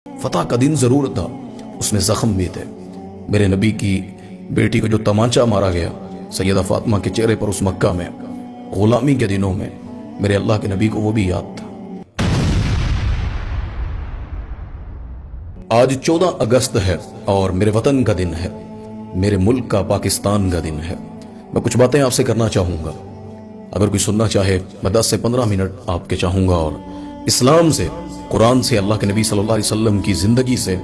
فتح کا دن ضرور تھا، اس میں زخم بھی تھے۔ میرے نبی کی بیٹی کو جو تمانچہ مارا گیا سیدہ فاطمہ کے چہرے پر اس مکہ میں غلامی کے دنوں میں، میرے اللہ کے نبی کو وہ بھی یاد تھا۔ آج 14 اگست ہے اور میرے وطن کا دن ہے، میرے ملک کا، پاکستان کا دن ہے۔ میں کچھ باتیں آپ سے کرنا چاہوں گا، اگر کوئی سننا چاہے میں 10 سے 15 منٹ آپ کے چاہوں گا، اور اسلام سے، قرآن سے، اللہ کے نبی صلی اللہ علیہ وسلم کی زندگی سے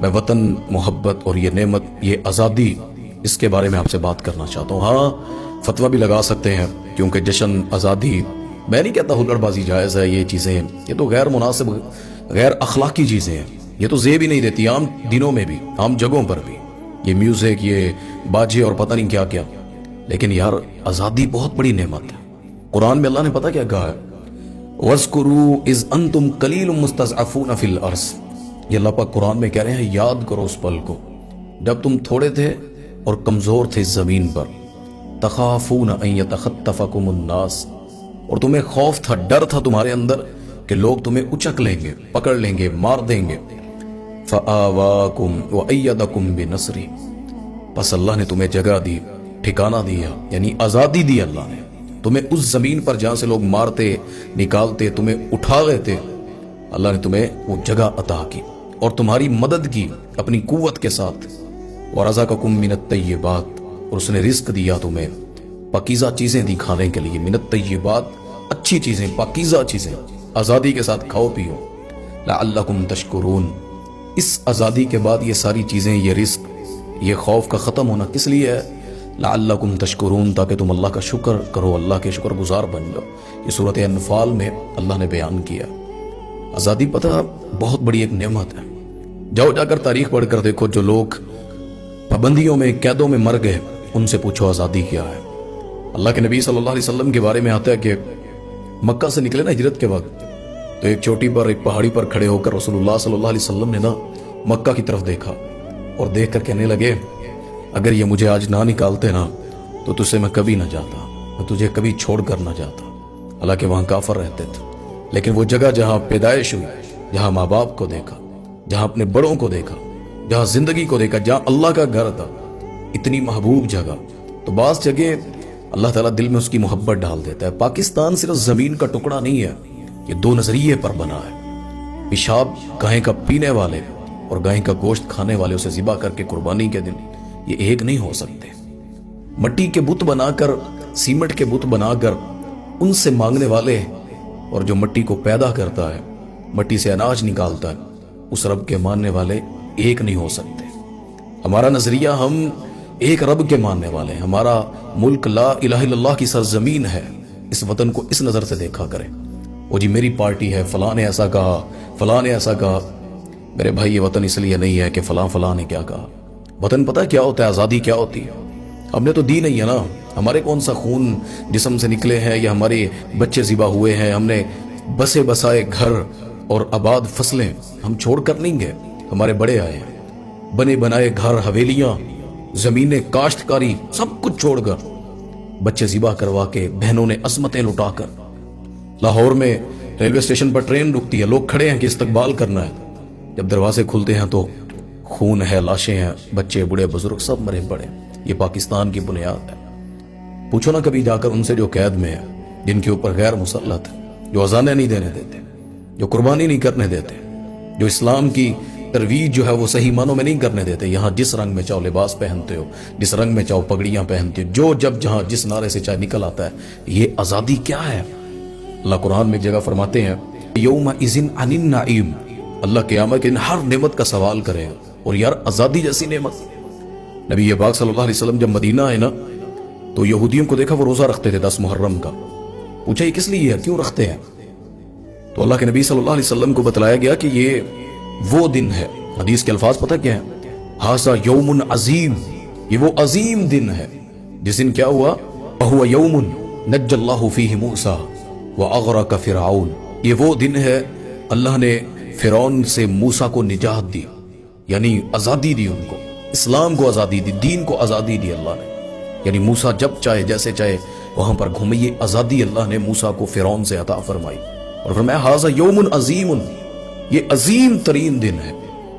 میں وطن محبت اور یہ نعمت، یہ آزادی، اس کے بارے میں آپ سے بات کرنا چاہتا ہوں۔ ہاں، فتویٰ بھی لگا سکتے ہیں، کیونکہ جشن، آزادی، میں نہیں کہتا ہلڑ بازی جائز ہے، یہ چیزیں، یہ تو غیر مناسب، غیر اخلاقی چیزیں ہیں، یہ تو زیب ہی نہیں دیتی عام دنوں میں بھی، عام جگہوں پر بھی، یہ میوزک، یہ باجے اور پتہ نہیں کیا کیا۔ لیکن یار، آزادی بہت بڑی نعمت ہے۔ قرآن میں اللہ نے پتہ کیا کہا ہے؟ وَاذْكُرُوا اِذْ أَنْتُمْ قَلِيلٌ مُسْتَضْعَفُونَ فِي الْأَرْضِ، یہ اللہ پاک قرآن میں کہہ رہے ہیں یاد کرو اس پل کو جب تم تھوڑے تھے اور کمزور تھے زمین پر، تخافون ان یتخطفکم الناس، اور تمہیں خوف تھا، ڈر تھا تمہارے اندر کہ لوگ تمہیں اچک لیں گے، پکڑ لیں گے، مار دیں گے۔ فآواکم وایدکم بنصری، پس اللہ نے تمہیں جگہ دی، ٹھکانہ دیا، یعنی آزادی دی اللہ نے تمہیں اس زمین پر جہاں سے لوگ مارتے، نکالتے، تمہیں اٹھا گئے تھے، اللہ نے تمہیں وہ جگہ عطا کی اور تمہاری مدد کی اپنی قوت کے ساتھ۔ وَرَزَقَكُم مِّنَ الطَّيِّبَاتِ، اور اس نے رزق دیا تمہیں پاکیزہ چیزیں دی کھانے کے لیے، مِنَ الطَّيِّبَاتِ، اچھی چیزیں، پاکیزہ چیزیں، آزادی کے ساتھ کھاؤ پیو۔ لَعَلَّكُمْ تَشْكُرُونَ، اس آزادی کے بعد یہ ساری چیزیں، یہ رزق، یہ خوف کا ختم ہونا کس لیے ہے؟ لَعَلَّكُمْ تَشْكُرُونَ، تاکہ تم اللہ کا شکر کرو، اللہ کے شکر گزار بن جاؤ۔ یہ سورۃ انفال میں اللہ نے بیان کیا۔ آزادی پتہ بہت بڑی ایک نعمت ہے۔ جاؤ جا کر تاریخ پڑھ کر دیکھو، جو لوگ پابندیوں میں، قیدوں میں مر گئے، ان سے پوچھو آزادی کیا ہے۔ اللہ کے نبی صلی اللہ علیہ وسلم کے بارے میں آتا ہے کہ مکہ سے نکلے نا ہجرت کے وقت، تو ایک چوٹی پر، ایک پہاڑی پر کھڑے ہو کر رسول اللہ صلی اللہ علیہ وسلم نے نا مکہ کی طرف دیکھا اور دیکھ کر کہنے لگے، اگر یہ مجھے آج نہ نکالتے نا تو تجھ سے میں کبھی نہ جاتا، میں تجھے کبھی چھوڑ کر نہ جاتا۔ حالانکہ وہاں کافر رہتے تھے، لیکن وہ جگہ جہاں پیدائش ہوئی، جہاں ماں باپ کو دیکھا، جہاں اپنے بڑوں کو دیکھا، جہاں زندگی کو دیکھا، جہاں اللہ کا گھر تھا، اتنی محبوب جگہ، تو بعض جگہ اللہ تعالیٰ دل میں اس کی محبت ڈال دیتا ہے۔ پاکستان صرف زمین کا ٹکڑا نہیں ہے، یہ دو نظریے پر بنا ہے۔ پیشاب گائے کا پینے والے اور گائے کا گوشت کھانے والے اسے ذبح کر کے قربانی کے دن یہ ایک نہیں ہو سکتے۔ مٹی کے بت بنا کر، سیمنٹ کے بت بنا کر ان سے مانگنے والے اور جو مٹی کو پیدا کرتا ہے، مٹی سے اناج نکالتا ہے، اس رب کے ماننے والے ایک نہیں ہو سکتے۔ ہمارا نظریہ، ہم ایک رب کے ماننے والے ہیں۔ ہمارا ملک لا الہ الا اللہ کی سرزمین ہے۔ اس وطن کو اس نظر سے دیکھا کریں، وہ جی میری پارٹی ہے، فلاں نے ایسا کہا، فلاں نے ایسا کہا۔ میرے بھائی، یہ وطن اس لیے نہیں ہے کہ فلاں نے کیا کہا۔ وطن پتہ کیا ہوتا ہے؟ آزادی کیا ہوتی ہے؟ ہم نے تو دی نہیں ہے نا۔ ہمارے کون سا خون جسم سے نکلے ہیں یا ہمارے بچے ذبح ہوئے ہیں؟ ہم نے بسے بسائے گھر اور آباد فصلیں ہم چھوڑ کر نہیں گئے، ہمارے بڑے آئے ہیں، بنے بنائے گھر، حویلیاں، زمینیں، کاشتکاری، سب کچھ چھوڑ کر، بچے ذبح کروا کے، بہنوں نے عصمتیں لٹا کر۔ لاہور میں ریلوے اسٹیشن پر ٹرین رکتی ہے، لوگ کھڑے ہیں کہ استقبال کرنا ہے، جب دروازے کھلتے ہیں تو خون ہے، لاشیں ہیں، بچے، بوڑھے، بزرگ سب مرے پڑے۔ یہ پاکستان کی بنیاد ہے۔ پوچھو نا کبھی جا کر ان سے جو قید میں ہے، جن کے اوپر غیر مسلط ہے، جو اذانیں نہیں دینے دیتے، جو قربانی نہیں کرنے دیتے، جو اسلام کی ترویج جو ہے وہ صحیح معنوں میں نہیں کرنے دیتے۔ یہاں جس رنگ میں چاہو لباس پہنتے ہو، جس رنگ میں چاہو پگڑیاں پہنتے ہو، جو جب جہاں جس نعرے سے چاہے نکل آتا ہے۔ یہ آزادی کیا ہے؟ اللہ قرآن میں ایک جگہ فرماتے ہیں، یومئذ عن النعیم، اللہ قیامت کے دن ہر نعمت کا سوال کرے گا۔ اور یار، آزادی جیسی نعمت، نبی پاک صلی اللہ علیہ وسلم جب مدینہ آئے نا تو یہودیوں کو دیکھا وہ روزہ رکھتے تھے 10 محرم کا۔ پوچھا یہ کس لیے ہے، کیوں رکھتے ہیں؟ تو اللہ کے نبی صلی اللہ علیہ وسلم کو بتلایا گیا کہ یہ وہ دن ہے۔ حدیث کے الفاظ پتہ کیا ہیں؟ ھذا یوم عظیم، یہ وہ عظیم دن ہے جس دن کیا ہوا؟ وہو یوم نجى اللہ فیہ موسیٰ واغرق فرعون، یہ وہ دن ہے اللہ نے فرعون سے موسیٰ کو نجات دی، یعنی آزادی دی، ان کو اسلام کو آزادی دی، دین کو آزادی دی اللہ نے۔ یعنی موسیٰ جب چاہے جیسے چاہے وہاں پر گھومے، یہ آزادی اللہ نے موسیٰ کو فرعون سے عطا فرمائی۔ اور فرمایا ھذا یوم عظیم، یہ عظیم ترین دن ہے،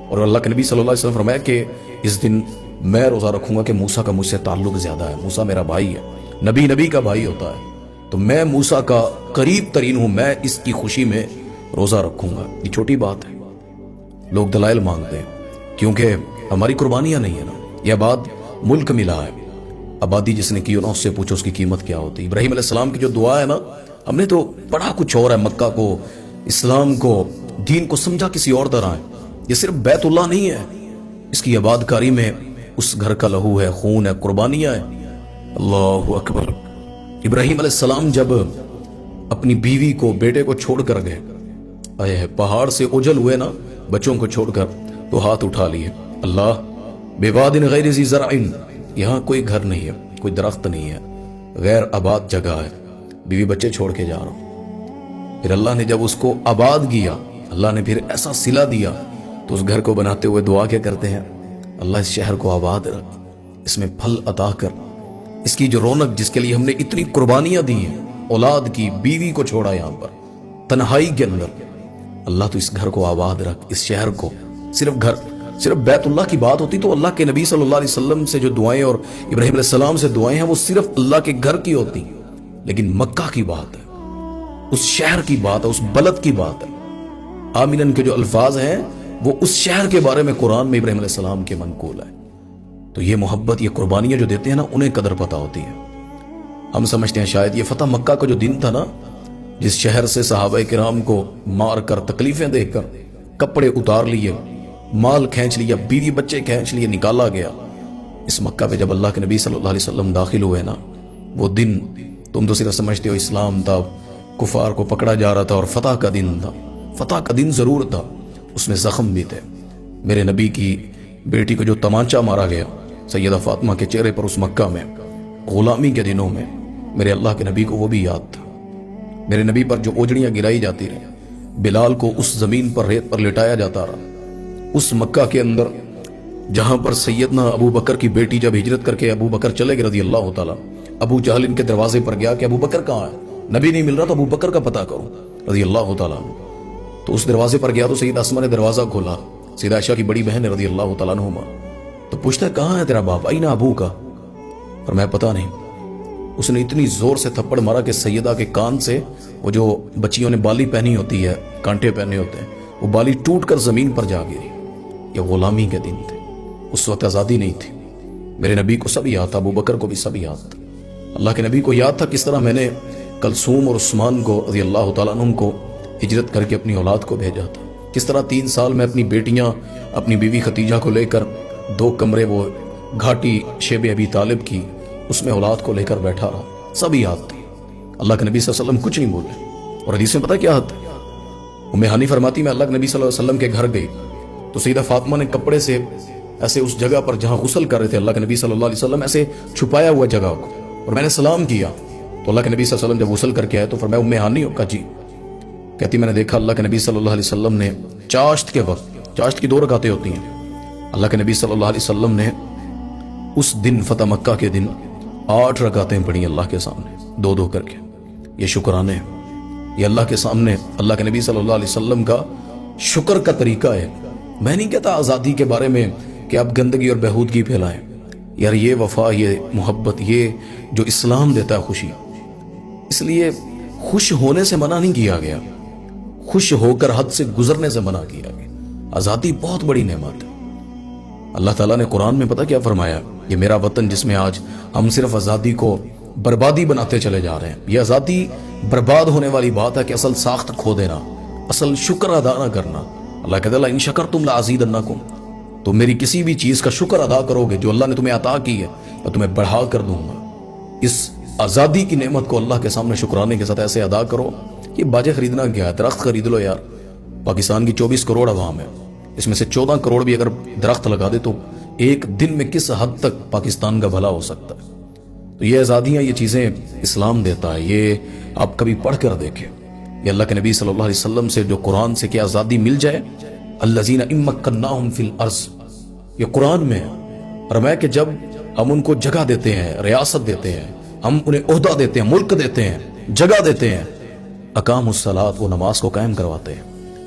اور اللہ کے نبی صلی اللہ علیہ وسلم فرمایا کہ اس دن میں روزہ رکھوں گا کہ موسیٰ کا مجھ سے تعلق زیادہ ہے، موسیٰ میرا بھائی ہے، نبی کا بھائی ہوتا ہے، تو میں موسیٰ کا قریب ترین ہوں، میں اس کی خوشی میں روزہ رکھوں گا۔ یہ چھوٹی بات ہے، لوگ دلائل مانگتے ہیں کیونکہ ہماری قربانیاں نہیں ہیں نا، یہ آباد ملک ملا ہے، آبادی جس نے کی نا اس سے پوچھو اس کی قیمت کیا ہوتی ہے۔ ابراہیم علیہ السلام کی جو دعا ہے نا، ہم نے تو پڑھا کچھ اور ہے، مکہ کو، اسلام کو، دین کو سمجھا کسی اور طرح ہے۔ یہ صرف بیت اللہ نہیں ہے، اس کی آباد کاری میں اس گھر کا لہو ہے، خون ہے، قربانیاں ہیں۔ اللہ اکبر۔ ابراہیم علیہ السلام جب اپنی بیوی کو، بیٹے کو چھوڑ کر گئے، آئے پہاڑ سے اوجھل ہوئے نا بچوں کو چھوڑ کر، تو ہاتھ اٹھا لیے، اللہ بواد غیر ذی زرع، یہاں کوئی گھر نہیں ہے، کوئی درخت نہیں ہے، غیر آباد جگہ ہے، بیوی بچے چھوڑ کے جا رہا ہوں۔ پھر اللہ نے جب اس کو آباد کیا، اللہ نے پھر ایسا صلہ دیا، تو اس گھر کو بناتے ہوئے دعا کیا کرتے ہیں، اللہ اس شہر کو آباد رکھ، اس میں پھل عطا کر، اس کی جو رونق جس کے لیے ہم نے اتنی قربانیاں دی ہیں، اولاد کی، بیوی کو چھوڑا یہاں پر تنہائی کے اندر، اللہ تو اس گھر کو آباد رکھ، اس شہر کو۔ صرف بیت اللہ کی بات ہوتی تو اللہ کے نبی صلی اللہ علیہ وسلم سے جو دعائیں اور ابراہیم علیہ السلام سے دعائیں ہیں وہ صرف اللہ کے گھر کی ہوتی، لیکن مکہ کی بات ہے، اس شہر کی بات ہے، اس بلد کی بات ہے۔ آمینن کے جو الفاظ ہیں وہ اس شہر کے بارے میں قرآن میں ابراہیم علیہ السلام کے منقول ہے۔ تو یہ محبت، یہ قربانیاں جو دیتے ہیں نا، انہیں قدر پتہ ہوتی ہے۔ ہم سمجھتے ہیں شاید یہ فتح مکہ کا جو دن تھا نا، جس شہر سے صحابہ کرام کو مار کر، تکلیفیں دے کر، کپڑے اتار لیے، مال کھینچ لیا، بیوی بچے کھینچ لیے، نکالا گیا، اس مکہ پہ جب اللہ کے نبی صلی اللہ علیہ وسلم داخل ہوئے نا، وہ دن تم تو صرف سمجھتے ہو اسلام تھا، کفار کو پکڑا جا رہا تھا، اور فتح کا دن تھا۔ فتح کا دن ضرور تھا، اس میں زخم بھی تھے۔ میرے نبی کی بیٹی کو جو تمانچہ مارا گیا سیدہ فاطمہ کے چہرے پر اس مکہ میں غلامی کے دنوں میں، میرے اللہ کے نبی کو وہ بھی یاد تھا۔ میرے نبی پر جو اوجڑیاں گرائی جاتی رہیں، بلال کو اس زمین پر، ریت پر لٹایا جاتا رہا، اس مکہ کے اندر جہاں پر سیدنا ابو بکر کی بیٹی جب ہجرت کر کے ابو بکر چلے گئے رضی اللہ تعالیٰ، ابو جہل ان کے دروازے پر گیا کہ ابو بکر کہاں ہے، نبی نہیں مل رہا تو ابو بکر کا پتہ کرو رضی اللہ تعالیٰ۔ تو اس دروازے پر گیا تو سیدہ اسماء نے دروازہ کھولا، سیدہ عائشہ کی بڑی بہن رضی اللہ تعالیٰ عنہما، تو پوچھتا ہے کہاں ہے تیرا باپ، اینا ابو کا، اور میں پتہ نہیں۔ اس نے اتنی زور سے تھپڑ مارا کہ سیدہ کے کان سے وہ جو بچیوں نے بالی پہنی ہوتی ہے، کانٹے پہنے ہوتے ہیں، وہ بالی ٹوٹ کر زمین پر جا گری۔ یہ غلامی کے دن تھے، اس وقت آزادی نہیں تھی۔ میرے نبی کو سب یاد تھا، ابو بکر کو بھی سب یاد تھا، اللہ کے نبی کو یاد تھا کس طرح میں نے کلثوم اور عثمان کو رضی اللہ تعالیٰ عنہم کو ہجرت کر کے اپنی اولاد کو بھیجا تھا، کس طرح 3 سال میں اپنی بیٹیاں، اپنی بیوی خدیجہ کو لے کر 2 کمرے وہ گھاٹی شیب ابی طالب کی، اس میں اولاد کو لے کر بیٹھا رہا، سب یاد تھی۔ اللہ کے نبی صلی اللہ علیہ وسلم کچھ نہیں بولے، اور حدیث میں پتہ کیا حد ہے، ام ہانی فرماتی میں اللہ کے نبی صلی اللہ علیہ وسلم کے گھر گئی تو سیدہ فاطمہ نے کپڑے سے ایسے اس جگہ پر جہاں غسل کر رہے تھے اللہ کے نبی صلی اللہ علیہ وسلم، ایسے چھپایا ہوا جگہ کو، اور میں نے سلام کیا تو اللہ کے نبی صلی اللہ علیہ وسلم جب غسل کر کے آئے تو فرمایا ام ہانی ہو؟ کہا جی۔ کہتی میں نے دیکھا اللہ کے نبی صلی اللہ علیہ وسلم نے چاشت کے وقت، چاشت کی 2 رکعتیں ہوتی ہیں، اللہ کے نبی صلی اللہ علیہ وسلم نے اس دن فتح مکہ کے دن 8 رکعتیں پڑھی اللہ کے سامنے 2 کر کے۔ یہ شکرانے ہیں، یہ اللہ کے سامنے اللہ کے نبی صلی اللہ علیہ وسلم کا شکر کا طریقہ ہے۔ میں نہیں کہتا آزادی کے بارے میں کہ آپ گندگی اور بہودگی پھیلائیں، یار یہ وفا، یہ محبت، یہ جو اسلام دیتا ہے خوشی، اس لیے خوش ہونے سے منع نہیں کیا گیا، خوش ہو کر حد سے گزرنے سے منع کیا گیا۔ آزادی بہت بڑی نعمت ہے۔ اللہ تعالیٰ نے قرآن میں پتہ کیا فرمایا، یہ میرا وطن جس میں آج ہم صرف آزادی کو بربادی بناتے چلے جا رہے ہیں، یہ آزادی برباد ہونے والی بات ہے کہ اصل ساخت کھو دینا، اصل شکر ادا نہ کرنا۔ اللہ کہتا ہے ان شکرتم لازیدنکم، تم میری کسی بھی چیز کا شکر ادا کرو گے جو اللہ نے تمہیں عطا کی ہے میں تمہیں بڑھا کر دوں گا۔ اس آزادی کی نعمت کو اللہ کے سامنے شکرانے کے ساتھ ایسے ادا کرو، یہ باجے خریدنا کیا ہے، درخت خرید لو یار۔ پاکستان کی 24 کروڑ عوام ہے، اس میں سے 14 کروڑ بھی اگر درخت لگا دے تو ایک دن میں کس حد تک پاکستان کا بھلا ہو سکتا ہے۔ تو یہ آزادیاں، یہ چیزیں اسلام دیتا ہے، یہ آپ کبھی پڑھ کر دیکھیں۔ یہ اللہ کے نبی صلی اللہ علیہ وسلم سے جو قرآن سے کیا آزادی مل جائے، الذین امکناہم فی الارض، یہ قرآن میں ہے۔ اور میں کہ جب ہم ان کو جگہ دیتے ہیں، ریاست دیتے ہیں، ہم انہیں عہدہ دیتے ہیں، ملک دیتے ہیں، جگہ دیتے ہیں، اقاموا الصلاۃ، وہ نماز کو قائم کرواتے ہیں،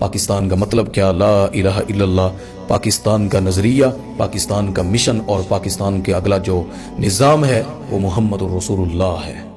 پاکستان کا مطلب کیا، لا الہ الا اللہ، پاکستان کا نظریہ، پاکستان کا مشن اور پاکستان کے اگلا جو نظام ہے وہ محمد الرسول اللہ ہے۔